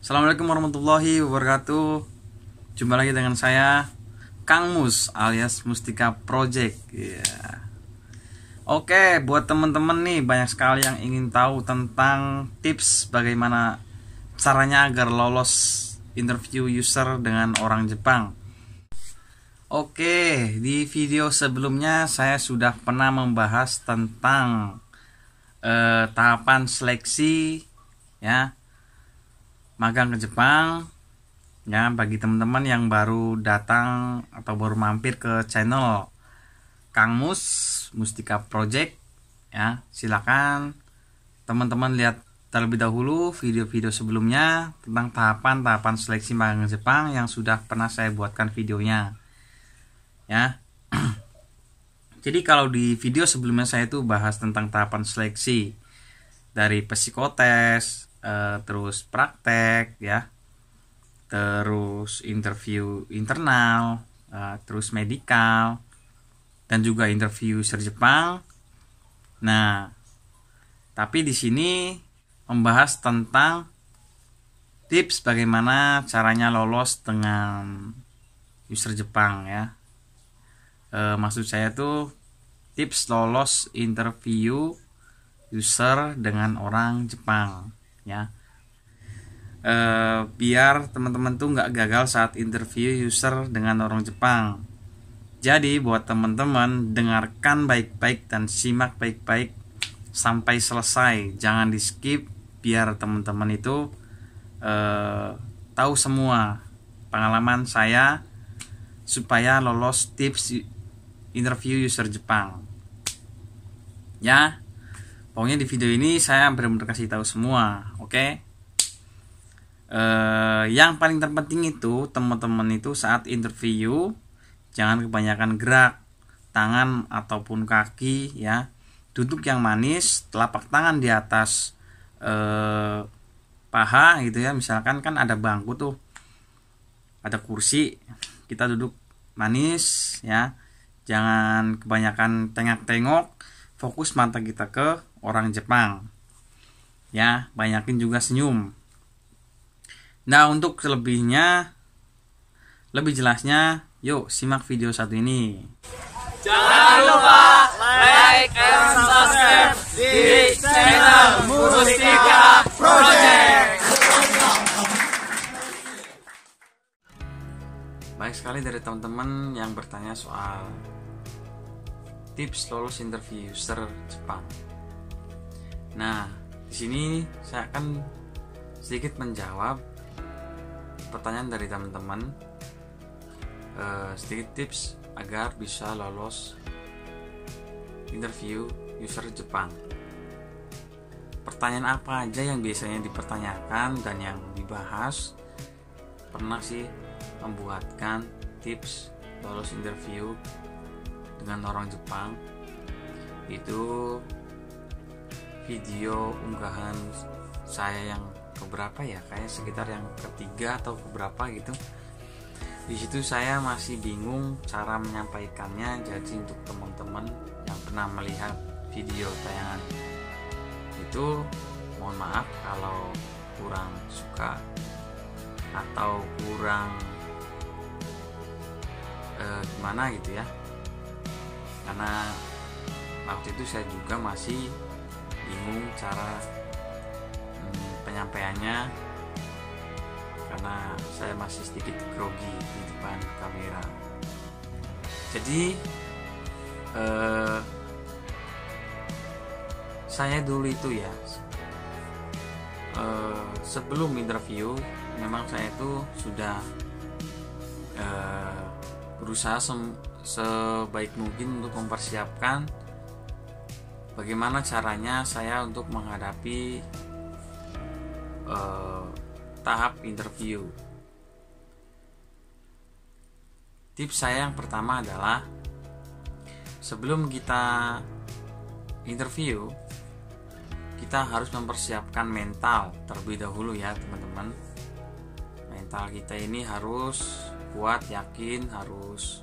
Assalamualaikum warahmatullahi wabarakatuh. Jumpa lagi dengan saya Kang Mus alias Mustika Project. Oke, buat teman-teman nih, banyak sekali yang ingin tahu tentang tips bagaimana caranya agar lolos interview user dengan orang Jepang. Oke, di video sebelumnya saya sudah pernah membahas tentang tahapan seleksi ya, magang ke Jepang ya, bagi teman-teman yang baru datang atau baru mampir ke channel Kang Mus Mustika Project ya, silakan teman-teman lihat terlebih dahulu video-video sebelumnya tentang tahapan seleksi magang ke Jepang yang sudah pernah saya buatkan videonya ya. Jadi kalau di video sebelumnya saya itu bahas tentang tahapan seleksi dari psikotes, terus praktek ya, terus interview internal, terus medikal, dan juga interview user Jepang. Nah, tapi di sini membahas tentang tips bagaimana caranya lolos dengan user Jepang ya. Maksud saya tuh tips lolos interview user dengan orang Jepang ya, biar teman-teman tuh nggak gagal saat interview user dengan orang Jepang. Jadi buat teman-teman, dengarkan baik-baik dan simak baik-baik sampai selesai, jangan di skip, biar teman-teman itu tahu semua pengalaman saya supaya lolos tips interview user Jepang ya. Pokoknya di video ini saya benar-benar kasih tahu semua, oke? Yang paling terpenting itu teman-teman itu saat interview jangan kebanyakan gerak tangan ataupun kaki ya. Duduk yang manis, telapak tangan di atas paha gitu ya. Misalkan kan ada bangku tuh, ada kursi, kita duduk manis ya. Jangan kebanyakan tengok-tengok, fokus mata kita ke orang Jepang ya, banyakin juga senyum. Nah, untuk selebihnya, lebih jelasnya, yuk simak video satu ini. Jangan lupa like and subscribe di channel Mustika Project. Baik sekali dari teman-teman yang bertanya soal tips lolos interview user Jepang. Nah, di sini saya akan sedikit menjawab pertanyaan dari teman-teman, sedikit tips agar bisa lolos interview user Jepang. Pertanyaan apa aja yang biasanya dipertanyakan dan yang dibahas? Pernah sih membuatkan tips lolos interview dengan orang Jepang. Itu video unggahan saya yang keberapa ya, kayak sekitar yang ketiga atau keberapa gitu. Di situ saya masih bingung cara menyampaikannya. Jadi untuk teman-teman yang pernah melihat video tayangan itu, mohon maaf kalau kurang suka atau kurang gimana gitu ya, karena waktu itu saya juga masih bingung cara penyampaiannya, karena saya masih sedikit grogi di depan kamera. Jadi saya dulu itu ya, sebelum interview memang saya itu sudah berusaha sebaik mungkin untuk mempersiapkan bagaimana caranya saya untuk menghadapi tahap interview. Tips saya yang pertama adalah sebelum kita interview, kita harus mempersiapkan mental terlebih dahulu ya teman-teman. Mental kita ini harus kuat, yakin, harus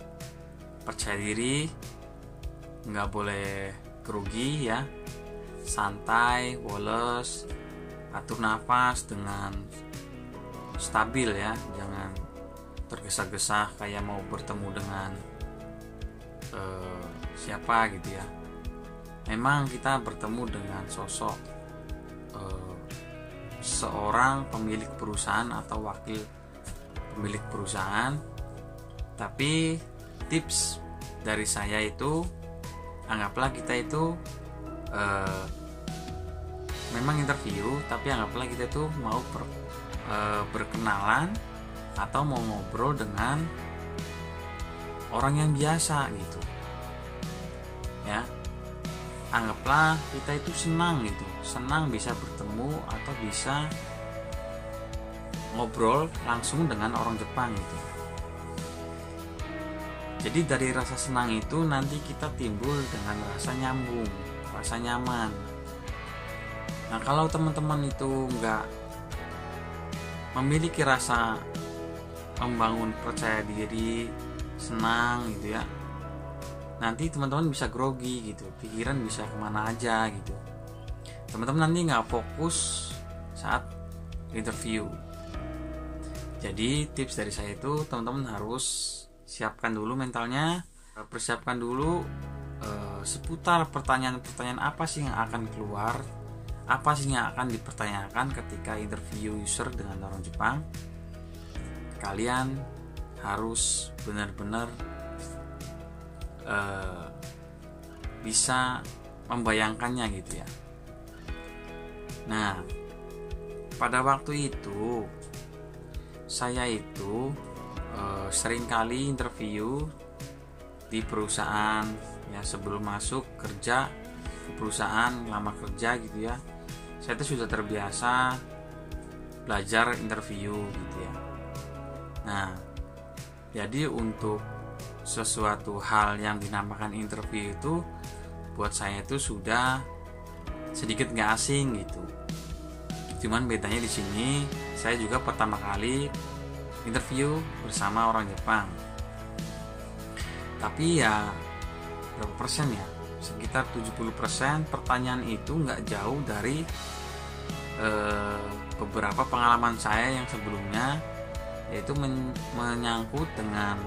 percaya diri, nggak boleh grogi ya, santai, woles, atur nafas dengan stabil ya, jangan tergesa-gesa kayak mau bertemu dengan siapa gitu ya. Memang kita bertemu dengan sosok seorang pemilik perusahaan atau wakil pemilik perusahaan, tapi tips dari saya itu, anggaplah kita itu memang interview, tapi anggaplah kita itu mau berkenalan atau mau ngobrol dengan orang yang biasa gitu ya. Anggaplah kita itu senang gitu, senang bisa bertemu atau bisa ngobrol langsung dengan orang Jepang gitu. Jadi dari rasa senang itu nanti kita timbul dengan rasa nyambung, rasa nyaman. Nah, kalau teman-teman itu nggak memiliki rasa membangun percaya diri, senang gitu ya, nanti teman-teman bisa grogi gitu, pikiran bisa kemana aja gitu. Teman-teman nanti nggak fokus saat interview. Jadi tips dari saya itu, teman-teman harus siapkan dulu mentalnya, persiapkan dulu seputar pertanyaan-pertanyaan apa sih yang akan keluar, apa sih yang akan dipertanyakan ketika interview user dengan orang Jepang. Kalian harus benar-benar bisa membayangkannya gitu ya. Nah, pada waktu itu saya itu seringkali interview di perusahaan ya, sebelum masuk kerja ke perusahaan, lama kerja gitu ya. Saya itu sudah terbiasa belajar interview gitu ya. Nah, jadi untuk sesuatu hal yang dinamakan interview itu buat saya itu sudah sedikit nggak asing gitu. Cuman bedanya di sini saya juga pertama kali interview bersama orang Jepang. Tapi ya berapa persen ya? Sekitar 70% pertanyaan itu nggak jauh dari beberapa pengalaman saya yang sebelumnya, yaitu menyangkut dengan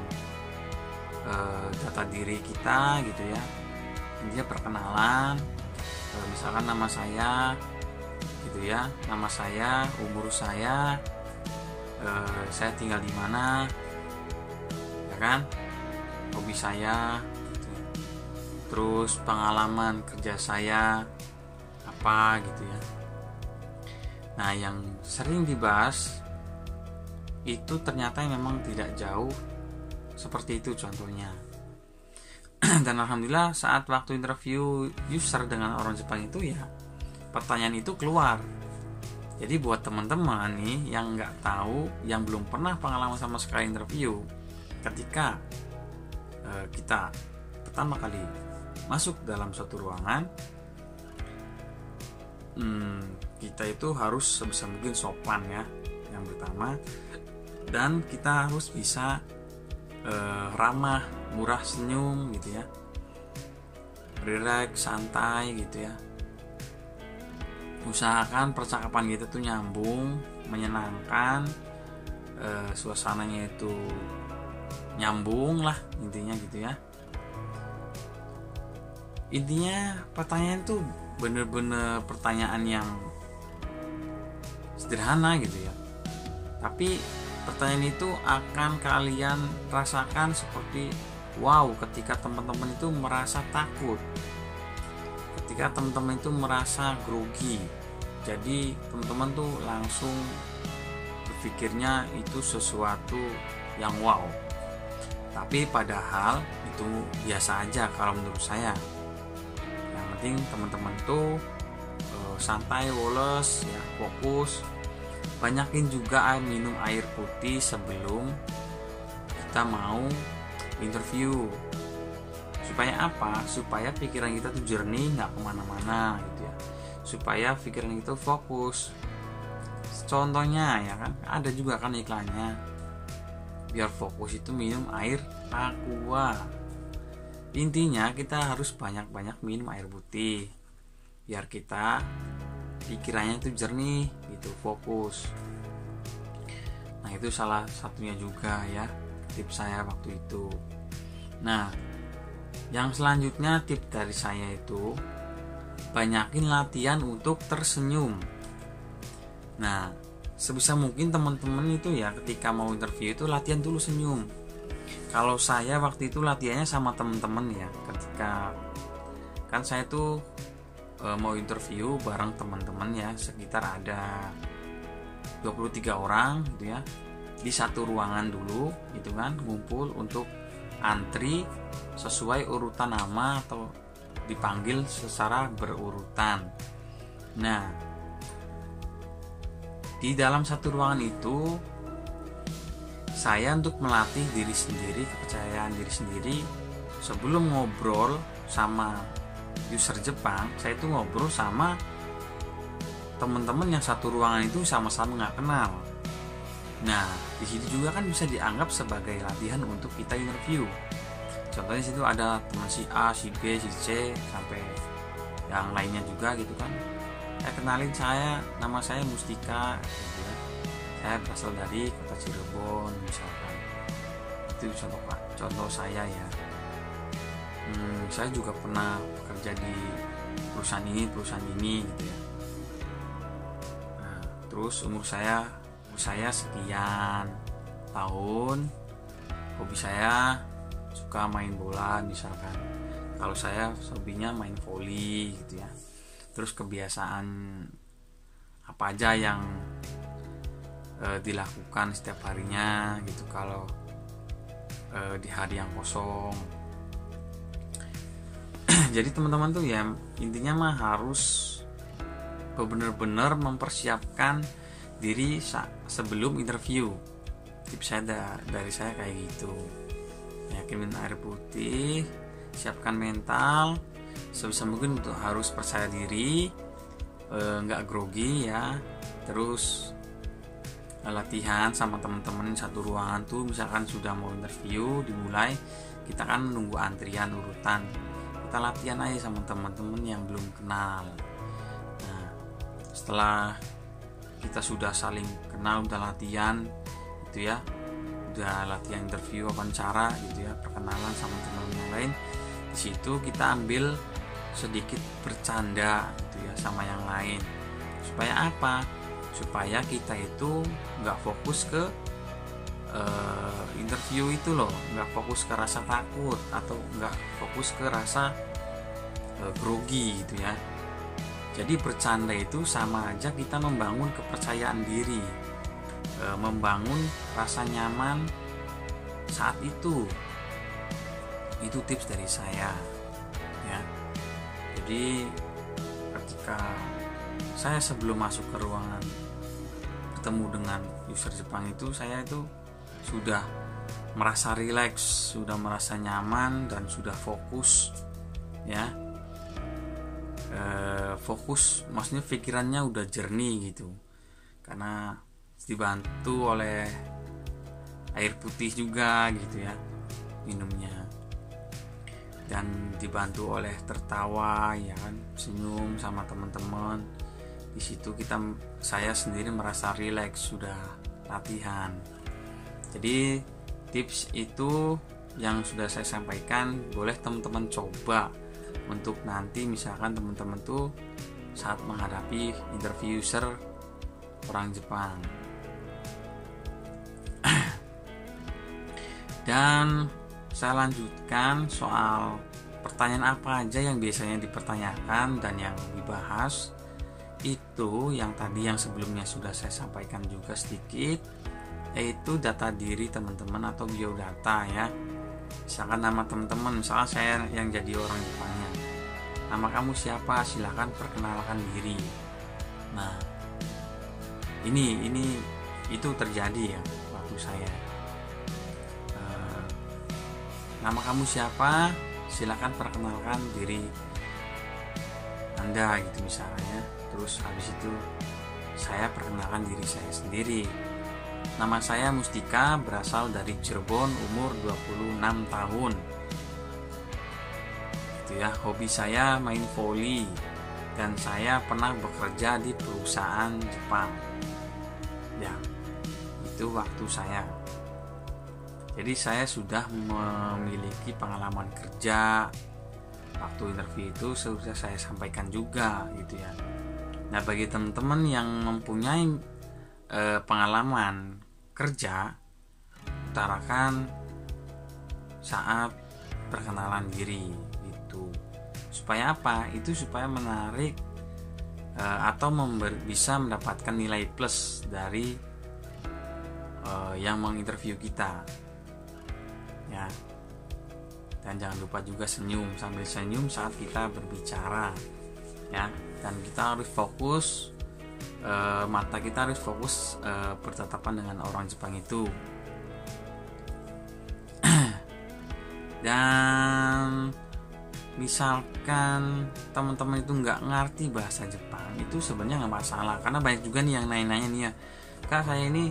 data diri kita gitu ya. Intinya perkenalan, misalkan nama saya gitu ya, nama saya, umur saya tinggal di mana ya kan, hobi saya gitu. Terus pengalaman kerja saya apa gitu ya. Nah, yang sering dibahas itu ternyata memang tidak jauh seperti itu contohnya. Dan alhamdulillah saat waktu interview user dengan orang Jepang itu ya, pertanyaan itu keluar. Jadi buat teman-teman nih yang nggak tahu, yang belum pernah pengalaman sama sekali interview, ketika kita pertama kali masuk dalam suatu ruangan, kita itu harus sebisa mungkin sopan ya, yang pertama, dan kita harus bisa ramah, murah senyum gitu ya, relax, santai gitu ya. Usahakan percakapan kita tuh nyambung, menyenangkan, suasananya itu nyambung lah intinya gitu ya. Intinya pertanyaan tuh bener-bener pertanyaan yang sederhana gitu ya, tapi pertanyaan itu akan kalian rasakan seperti wow ketika teman-teman itu merasa takut, ketika teman-teman itu merasa grogi. Jadi teman-teman tuh langsung berpikirnya itu sesuatu yang wow, tapi padahal itu biasa aja kalau menurut saya. Yang penting teman-teman tuh santai, woles ya, fokus. Banyakin juga minum air putih sebelum kita mau interview. Supaya apa? Supaya pikiran kita tuh jernih, nggak kemana-mana gitu ya. Supaya pikiran kita fokus. Contohnya ya kan, ada juga kan iklannya. Biar fokus itu minum air aqua. Intinya kita harus banyak-banyak minum air putih. Biar kita pikirannya itu jernih gitu, fokus. itu salah satunya juga ya tips saya waktu itu. Nah, yang selanjutnya tips dari saya itu banyakin latihan untuk tersenyum. Nah, sebisa mungkin teman-teman itu ya ketika mau interview itu latihan dulu senyum. Kalau saya waktu itu latihannya sama teman-teman ya, ketika kan saya tuh mau interview bareng teman-teman ya, sekitar ada 23 orang gitu ya, di satu ruangan dulu gitu kan, ngumpul untuk antri sesuai urutan nama atau dipanggil secara berurutan. Nah, di dalam satu ruangan itu saya untuk melatih diri sendiri, kepercayaan diri sendiri, sebelum ngobrol sama user Jepang, saya itu ngobrol sama teman-teman yang satu ruangan itu sama-sama nggak kenal. Nah, di situ juga kan bisa dianggap sebagai latihan untuk kita interview. Contohnya situ ada teman si A, si B, si C, sampai yang lainnya juga gitu kan. Kenalin saya, nama saya Mustika gitu ya. Saya berasal dari kota Cirebon misalkan. Itu contoh saya ya. Saya juga pernah bekerja di perusahaan ini gitu ya. Nah, terus umur saya sekian tahun. Hobi saya suka main bola misalkan. Kalau saya hobinya main voli gitu ya. Terus kebiasaan apa aja yang dilakukan setiap harinya gitu kalau di hari yang kosong. Jadi teman-teman tuh ya intinya mah harus benar-benar mempersiapkan diri sebelum interview. Tips saya dari saya kayak gitu. Yakin minum air putih, siapkan mental, sebisa mungkin untuk harus percaya diri, nggak grogi ya. Terus latihan sama teman-teman satu ruangan tuh, misalkan sudah mau interview dimulai, kita kan nunggu antrian urutan, kita latihan aja sama teman-teman yang belum kenal. Nah, setelah kita sudah saling kenal, udah latihan gitu ya, udah latihan interview, wawancara gitu ya, perkenalan sama teman yang lain, di situ kita ambil sedikit bercanda gitu ya sama yang lain. Supaya apa? Supaya kita itu nggak fokus ke interview itu loh, nggak fokus ke rasa takut atau nggak fokus ke rasa grogi gitu ya. Jadi bercanda itu sama aja kita membangun kepercayaan diri, membangun rasa nyaman saat itu. Itu tips dari saya ya. Jadi ketika saya sebelum masuk ke ruangan bertemu dengan user Jepang itu, saya itu sudah merasa rileks, sudah merasa nyaman dan sudah fokus ya. Fokus maksudnya pikirannya udah jernih gitu, karena dibantu oleh air putih juga gitu ya minumnya, dan dibantu oleh tertawa ya kan, senyum sama teman-teman. Di situ saya sendiri merasa rileks, sudah latihan. Jadi tips itu yang sudah saya sampaikan boleh teman-teman coba untuk nanti misalkan teman-teman tuh saat menghadapi interview user orang Jepang. Dan saya lanjutkan soal pertanyaan apa aja yang biasanya dipertanyakan dan yang dibahas. Itu yang tadi yang sebelumnya sudah saya sampaikan juga sedikit, yaitu data diri teman-teman atau biodata ya. Misalkan nama teman-teman, misalkan saya yang jadi orang Jepangnya, nama kamu siapa, silahkan perkenalkan diri. Nah, ini itu terjadi ya waktu saya. Nama kamu siapa, silahkan perkenalkan diri Anda gitu misalnya. Terus habis itu saya perkenalkan diri saya sendiri. Nama saya Mustika, berasal dari Cirebon, umur 26 tahun. Itu ya, hobi saya main voli dan saya pernah bekerja di perusahaan Jepang. Ya, itu itu waktu saya. Jadi saya sudah memiliki pengalaman kerja. Waktu interview itu sudah saya sampaikan juga gitu ya. Nah, bagi teman-teman yang mempunyai pengalaman kerja, utarakan saat perkenalan diri gitu. Supaya apa? Itu supaya menarik atau bisa mendapatkan nilai plus dari yang menginterview kita ya. Dan jangan lupa juga senyum, sambil senyum saat kita berbicara ya. Dan kita harus fokus, mata kita harus fokus bertatapan dengan orang Jepang itu. Dan misalkan teman-teman itu nggak ngerti bahasa Jepang, itu sebenarnya nggak masalah, karena banyak juga nih yang nanya-nanya nih ya, Kak saya ini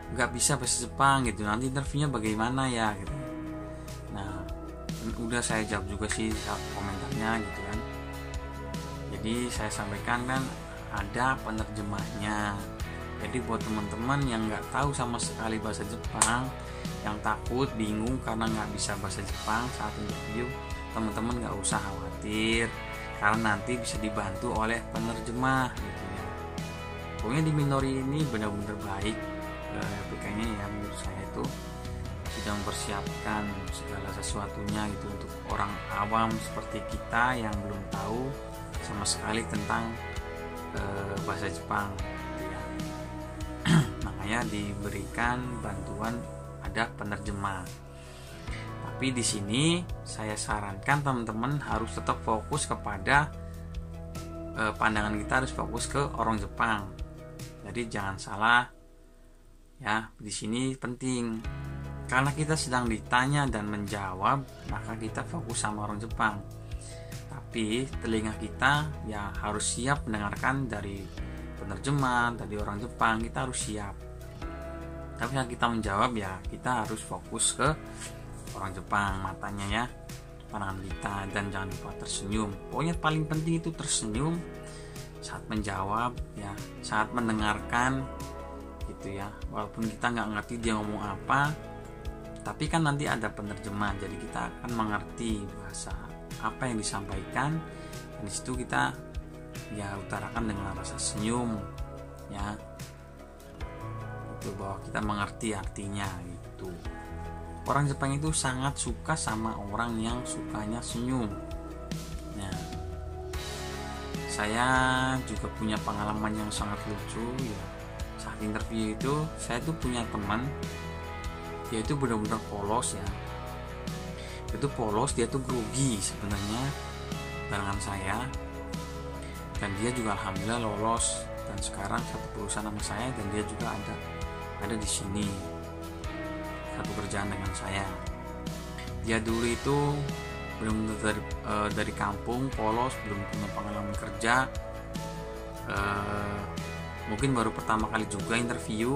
nggak bisa bahasa Jepang gitu, nanti interviewnya bagaimana ya gitu. Nah, udah saya jawab juga sih komentarnya gitu kan. Jadi saya sampaikan kan ada penerjemahnya. Jadi buat teman-teman yang nggak tahu sama sekali bahasa Jepang, yang takut, bingung karena nggak bisa bahasa Jepang saat interview, teman-teman nggak usah khawatir, karena nanti bisa dibantu oleh penerjemah gitu ya. Pokoknya di Minori ini benar-benar baik, kayaknya ya menurut saya itu sudah mempersiapkan segala sesuatunya gitu untuk orang awam seperti kita yang belum tahu sama sekali tentang bahasa Jepang gitu ya. Makanya diberikan bantuan ada penerjemah. Tapi di sini saya sarankan teman-teman harus tetap fokus kepada pandangan kita harus fokus ke orang Jepang. Jadi jangan salah ya, di sini penting karena kita sedang ditanya dan menjawab, maka kita fokus sama orang Jepang. Tapi telinga kita ya harus siap mendengarkan dari penerjemah, dari orang Jepang, kita harus siap. Tapi saat kita menjawab ya kita harus fokus ke orang Jepang, matanya ya, pandangan kita, dan jangan lupa tersenyum. Pokoknya paling penting itu tersenyum saat menjawab ya, saat mendengarkan gitu ya. Walaupun kita nggak ngerti dia ngomong apa, tapi kan nanti ada penerjemah, jadi kita akan mengerti bahasa apa yang disampaikan. Dan disitu kita ya utarakan dengan rasa senyum ya, itu bahwa kita mengerti artinya gitu. Orang Jepang itu sangat suka sama orang yang sukanya senyum. Nah, saya juga punya pengalaman yang sangat lucu ya. Saat interview itu saya tuh punya teman, dia itu benar-benar polos ya. Itu polos, dia tuh grogi sebenarnya barengan saya, dan dia juga alhamdulillah lolos dan sekarang satu perusahaan sama saya, dan dia juga ada di sini satu kerjaan dengan saya. Dia dulu itu belum dari kampung, polos, belum punya pengalaman kerja, mungkin baru pertama kali juga interview.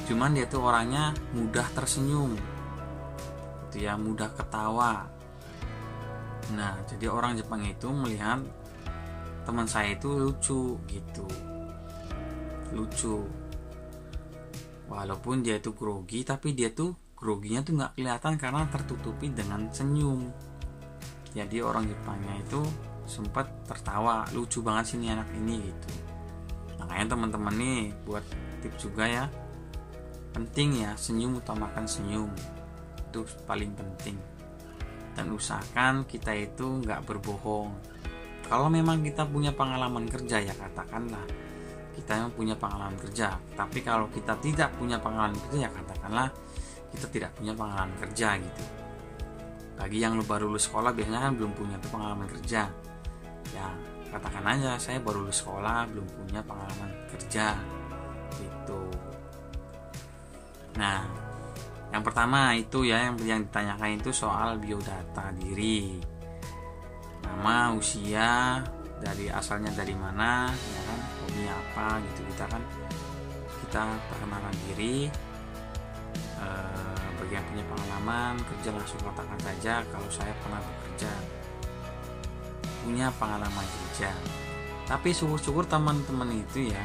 Cuman dia tuh orangnya mudah tersenyum gitu ya, mudah ketawa. Nah, jadi orang Jepang itu melihat teman saya itu lucu gitu, lucu. Walaupun dia itu grogi, tapi dia tuh groginya tuh nggak kelihatan karena tertutupi dengan senyum. Jadi orang Jepangnya itu sempat tertawa, lucu banget sih nih anak ini gitu. Makanya teman-teman nih buat tips juga ya, penting ya senyum, utamakan senyum, itu paling penting. Dan usahakan kita itu nggak berbohong. Kalau memang kita punya pengalaman kerja ya katakanlah kita memang punya pengalaman kerja. Tapi kalau kita tidak punya pengalaman kerja ya katakanlah kita tidak punya pengalaman kerja gitu. Bagi yang baru lulus sekolah biasanya kan belum punya tuh pengalaman kerja. Ya katakan aja saya baru lulus sekolah, belum punya pengalaman kerja gitu. Nah, yang pertama itu ya yang ditanyakan itu soal biodata diri, nama, usia, dari asalnya dari mana, ya kan, hobinya apa gitu. Kita perkenalan diri. Bagi yang punya pengalaman kerja langsung katakan saja kalau saya pernah bekerja, punya pengalaman kerja. Tapi syukur-syukur teman-teman itu ya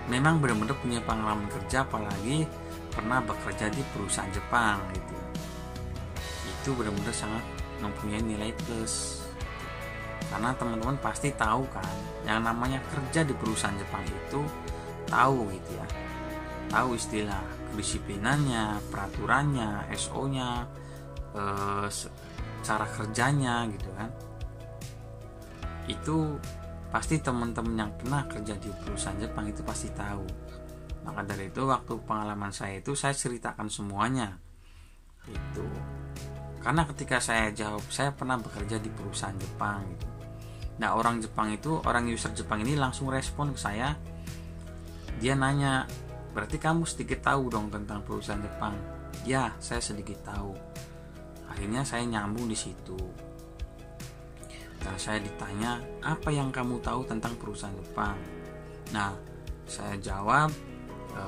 memang benar-benar punya pengalaman kerja, apalagi pernah bekerja di perusahaan Jepang gitu. Itu benar-benar sangat mempunyai nilai plus. Karena teman-teman pasti tahu kan, yang namanya kerja di perusahaan Jepang itu tahu gitu ya. Tahu istilah kedisiplinannya, peraturannya, SO-nya, cara kerjanya gitu kan. Itu pasti teman-teman yang pernah kerja di perusahaan Jepang itu pasti tahu. Maka dari itu waktu pengalaman saya itu saya ceritakan semuanya itu. Karena ketika saya jawab saya pernah bekerja di perusahaan Jepang gitu. Nah, orang user Jepang ini langsung respon ke saya. Dia nanya, berarti kamu sedikit tahu dong tentang perusahaan Jepang? Ya, saya sedikit tahu. Akhirnya saya nyambung di situ. Dan saya ditanya, apa yang kamu tahu tentang perusahaan Jepang? Nah, saya jawab,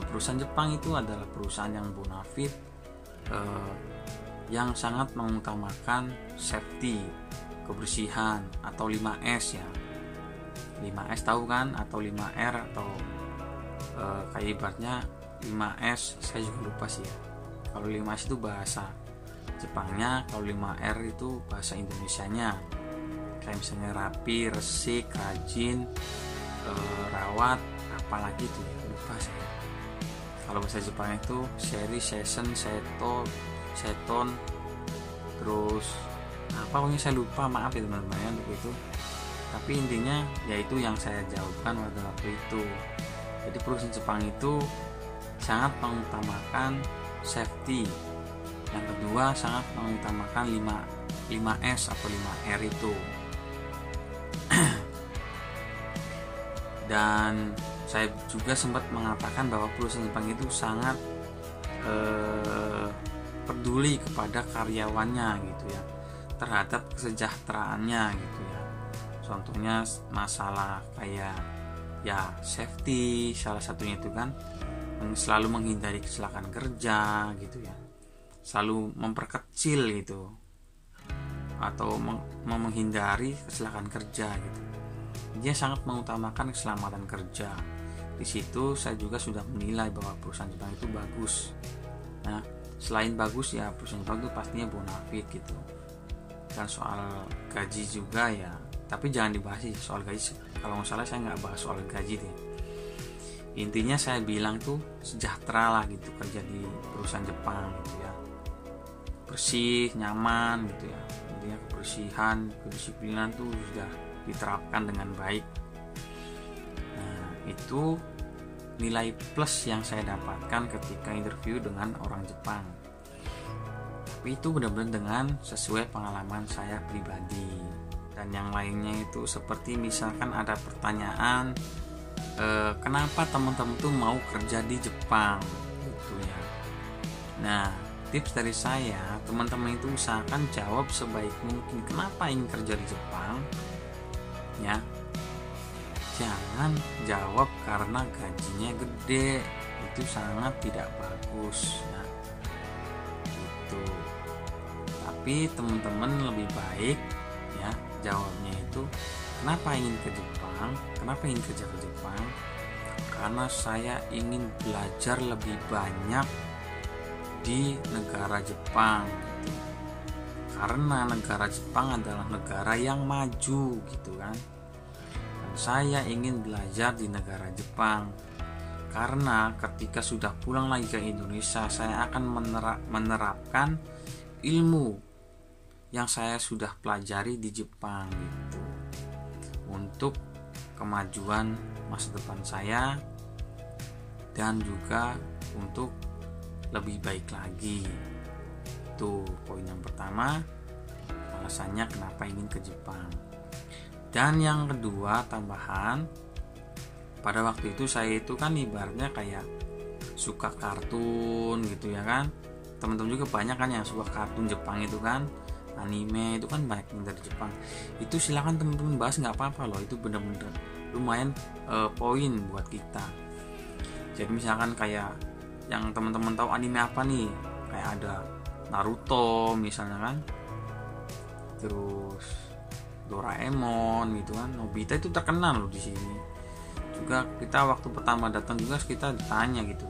perusahaan Jepang itu adalah perusahaan yang bonafit, yang sangat mengutamakan safety, kebersihan, atau 5S ya. 5S tahu kan? Atau 5R atau kayak ibaratnya 5S, saya juga lupa sih ya. Kalau 5S itu bahasa Jepangnya, kalau 5R itu bahasa Indonesianya. Kayak misalnya rapi, resik, rajin, rawat, apalagi itu ya, lupa saya. Kalau bahasa Jepang itu seri, season, seton, terus apa pokoknya saya lupa, maaf ya teman-teman ya untuk itu. Tapi intinya yaitu yang saya jawabkan pada waktu itu. Jadi perusahaan Jepang itu sangat mengutamakan safety. Yang kedua sangat mengutamakan 5S atau 5R itu. Dan saya juga sempat mengatakan bahwa perusahaan Jepang itu sangat peduli kepada karyawannya gitu ya, terhadap kesejahteraannya gitu ya. Contohnya masalah kayak ya safety, salah satunya itu kan selalu menghindari kecelakaan kerja gitu ya, selalu memperkecil gitu atau menghindari kecelakaan kerja gitu. Dia sangat mengutamakan keselamatan kerja. Di situ saya juga sudah menilai bahwa perusahaan Jepang itu bagus. Nah, selain bagus ya perusahaan Jepang itu pastinya bonafit gitu. Dan soal gaji juga ya, tapi jangan dibahas sih soal gaji. Kalau nggak salah saya nggak bahas soal gaji deh. Intinya saya bilang tuh sejahtera lah gitu kerja di perusahaan Jepang gitu ya. Bersih, nyaman gitu ya. Intinya kebersihan, kedisiplinan tuh sudah diterapkan dengan baik. Nah, itu nilai plus yang saya dapatkan ketika interview dengan orang Jepang. Tapi itu benar-benar dengan sesuai pengalaman saya pribadi. Dan yang lainnya itu seperti misalkan ada pertanyaan, kenapa teman-teman tuh mau kerja di Jepang gitu ya. Nah, tips dari saya, teman-teman itu usahakan jawab sebaik mungkin kenapa ingin kerja di Jepang ya. Jangan jawab karena gajinya gede, itu sangat tidak bagus ya. Itu. Tapi teman-teman lebih baik ya jawabnya itu kenapa ingin ke Jepang, kenapa ingin kerja ke Jepang? Karena saya ingin belajar lebih banyak di negara Jepang gitu. Karena negara Jepang adalah negara yang maju gitu kan. Dan saya ingin belajar di negara Jepang karena ketika sudah pulang lagi ke Indonesia saya akan menerapkan ilmu yang saya sudah pelajari di Jepang gitu, untuk kemajuan masa depan saya dan juga untuk lebih baik lagi. Itu poin yang pertama, alasannya kenapa ingin ke Jepang. Dan yang kedua tambahan, pada waktu itu saya itu kan ibaratnya kayak suka kartun gitu ya kan. Teman-teman juga banyak kan yang suka kartun Jepang itu kan, anime itu kan banyak yang dari Jepang. Itu silakan teman-teman bahas, nggak apa-apa loh, itu bener-bener lumayan poin buat kita. Jadi misalkan kayak yang teman-teman tahu anime apa nih, kayak ada Naruto misalnya kan, terus Doraemon gitu kan, Nobita itu terkenal loh di sini. juga kita waktu pertama datang juga kita ditanya gitu,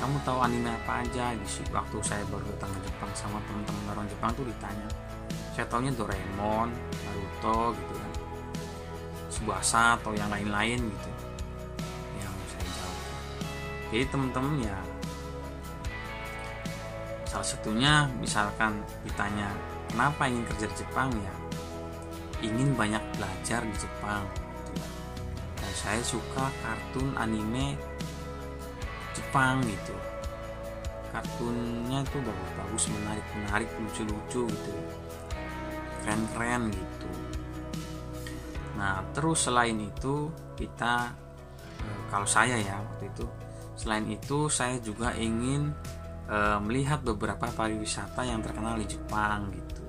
kamu tahu anime apa aja? Waktu saya baru datang ke Jepang sama teman-teman orang Jepang tuh ditanya, saya taunya Doraemon, Naruto gitu kan, Tsubasa atau yang lain-lain gitu yang saya jawab. Jadi teman-teman ya, salah satunya misalkan ditanya kenapa ingin kerja di Jepang, ya ingin banyak belajar di Jepang gitu. Dan saya suka kartun anime Jepang gitu, kartunnya tuh bagus-bagus, menarik, lucu-lucu gitu, keren-keren gitu. Nah terus selain itu kita kalau saya ya waktu itu, selain itu saya juga ingin melihat beberapa pariwisata yang terkenal di Jepang gitu.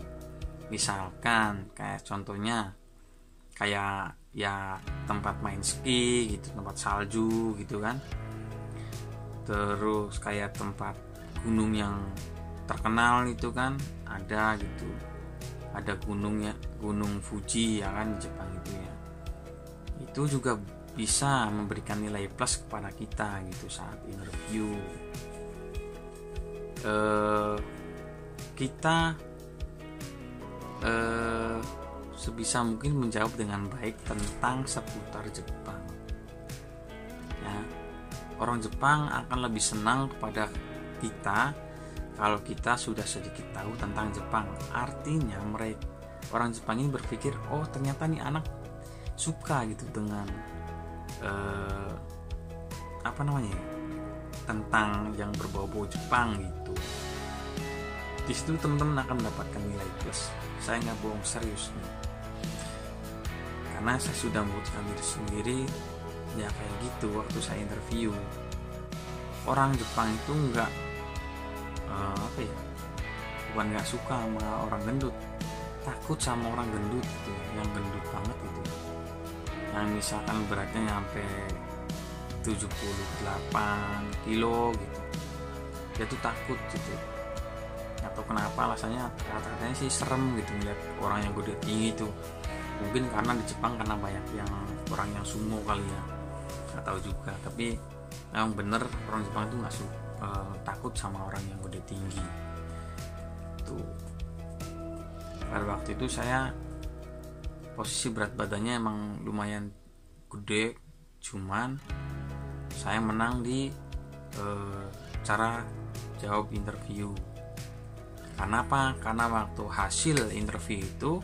Misalkan kayak contohnya kayak ya tempat main ski gitu, tempat salju gitu kan. Terus kayak tempat gunung yang terkenal itu kan ada gitu. Ada gunungnya, Gunung Fuji ya kan di Jepang itu ya. Itu juga bisa memberikan nilai plus kepada kita gitu saat interview. Kita sebisa mungkin menjawab dengan baik tentang seputar Jepang ya. Orang Jepang akan lebih senang kepada kita kalau kita sudah sedikit tahu tentang Jepang. Artinya mereka, orang Jepang ini berpikir, oh ternyata nih anak suka gitu dengan tentang yang berbau-bau Jepang gitu. Di situ teman-teman akan mendapatkan nilai plus. Saya nggak bohong, serius nih. Karena saya sudah memutuskan diri sendiri ya kayak gitu waktu saya interview. Orang Jepang itu nggak bukan nggak suka sama orang gendut, takut sama orang gendut gitu, yang gendut banget gitu, yang misalkan beratnya nyampe 78 kilo gitu, dia tuh takut gitu. Atau kenapa alasannya, katanya sih serem gitu melihat orang yang gede tinggi itu. Mungkin karena di Jepang karena banyak yang orang yang sumo kali ya, nggak tahu juga. Tapi memang bener orang Jepang itu nggak takut sama orang yang gede tinggi tuh. Pada waktu itu saya posisi berat badannya emang lumayan gede, cuman saya menang di cara jawab interview. Karena apa? Karena waktu hasil interview itu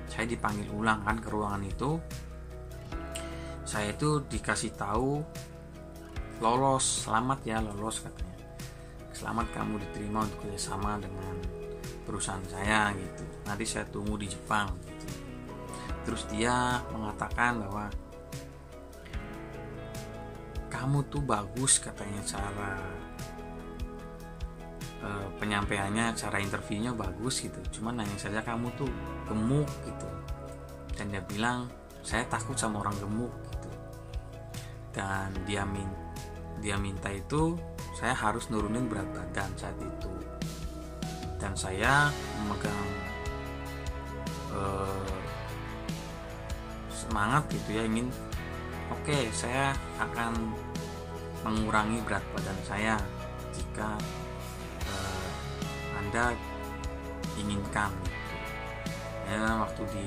saya dipanggil ulang kan ke ruangan itu. Saya itu dikasih tahu lolos, selamat ya, lolos katanya. Selamat kamu diterima untuk kerjasama dengan perusahaan saya gitu. Nanti saya tunggu di Jepang gitu. Terus dia mengatakan bahwa kamu tuh bagus katanya, cara penyampaiannya, cara interviewnya bagus gitu. Cuman nanya saja kamu tuh gemuk gitu. Dan dia bilang saya takut sama orang gemuk gitu. Dan dia minta itu saya harus nurunin berat badan saat itu. Dan saya memegang semangat gitu ya, ingin oke, saya akan mengurangi berat badan saya jika Anda inginkan gitu. Ya waktu di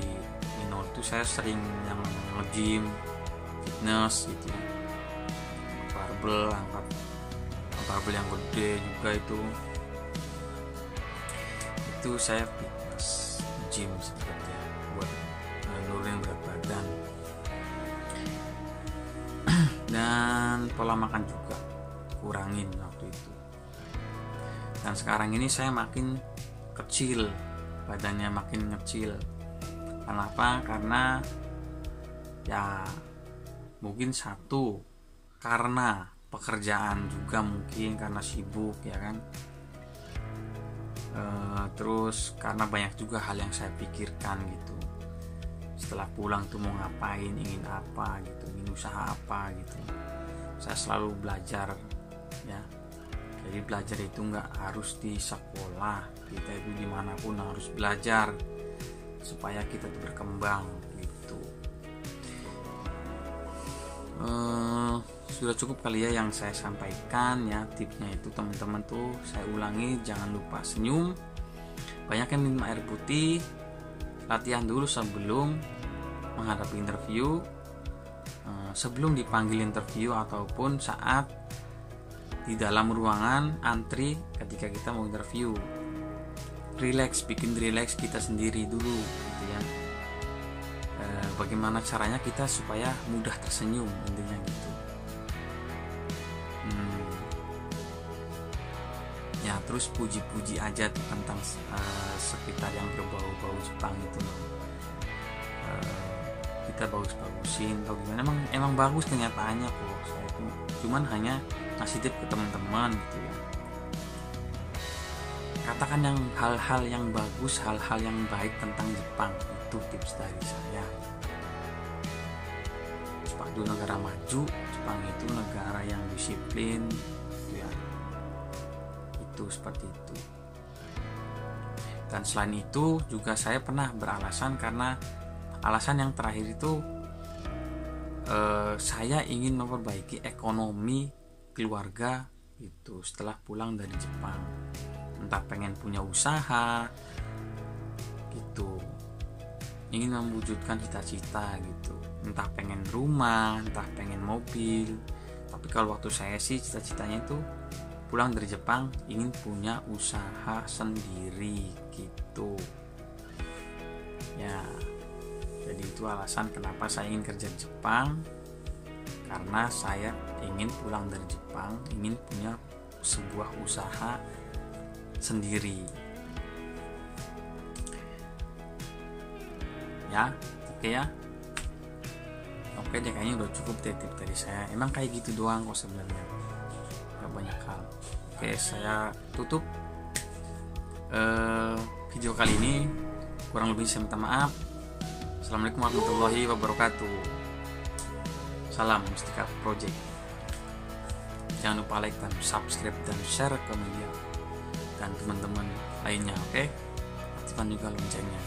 Mino itu saya sering yang nge-gym, fitness gitu, angkat barbel yang gede juga itu saya fitness gym seperti ya, buat nurunin berat badan. Dan pola makan juga kurangin waktu itu. Dan sekarang ini saya makin kecil, badannya makin kecil. Kenapa? Karena ya mungkin satu karena pekerjaan juga, mungkin karena sibuk ya kan. Terus karena banyak juga hal yang saya pikirkan gitu. Setelah pulang tuh mau ngapain, ingin apa gitu, ingin usaha apa gitu. Saya selalu belajar ya. Jadi belajar itu nggak harus di sekolah, kita itu dimanapun harus belajar supaya kita tuh berkembang gitu. sudah cukup kali ya yang saya sampaikan ya. Tipsnya itu teman-teman tuh saya ulangi, jangan lupa senyum, banyakin minum air putih, latihan dulu sebelum menghadapi interview, sebelum dipanggil interview ataupun saat di dalam ruangan antri ketika kita mau interview. Bikin relax kita sendiri dulu gitu ya. Bagaimana caranya kita supaya mudah tersenyum, intinya gitu. Ya terus puji-puji aja tuh tentang sekitar yang berbau-bau Jepang itu. Kita bagus-bagusin atau gimana, emang bagus kenyataannya kok. Saya itu cuman hanya ngasih tip ke teman-teman gitu ya. Katakan yang hal-hal yang bagus, hal-hal yang baik tentang Jepang, itu tips dari saya. Jepang itu negara maju, Jepang itu negara yang disiplin gitu ya. Itu seperti itu. Dan selain itu juga saya pernah beralasan, karena alasan yang terakhir itu saya ingin memperbaiki ekonomi keluarga itu setelah pulang dari Jepang. Entah pengen punya usaha gitu, ingin mewujudkan cita-cita gitu, entah pengen rumah, entah pengen mobil. Tapi kalau waktu saya sih cita-citanya itu pulang dari Jepang ingin punya usaha sendiri gitu ya. Jadi itu alasan kenapa saya ingin kerja di Jepang, karena saya ingin pulang dari Jepang ingin punya sebuah usaha sendiri ya. Oke deh, kayaknya udah cukup deh tip dari saya. Emang kayak gitu doang kok sebenarnya, gak banyak hal. Oke, saya tutup video kali ini. Kurang lebih saya minta maaf. Assalamualaikum warahmatullahi wabarakatuh. Salam Mustika Project. Jangan lupa like dan subscribe dan share ke media dan teman-teman lainnya, oke? Aktifkan juga loncengnya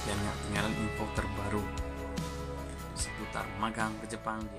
biar nggak ketinggalan info terbaru seputar magang ke Jepang di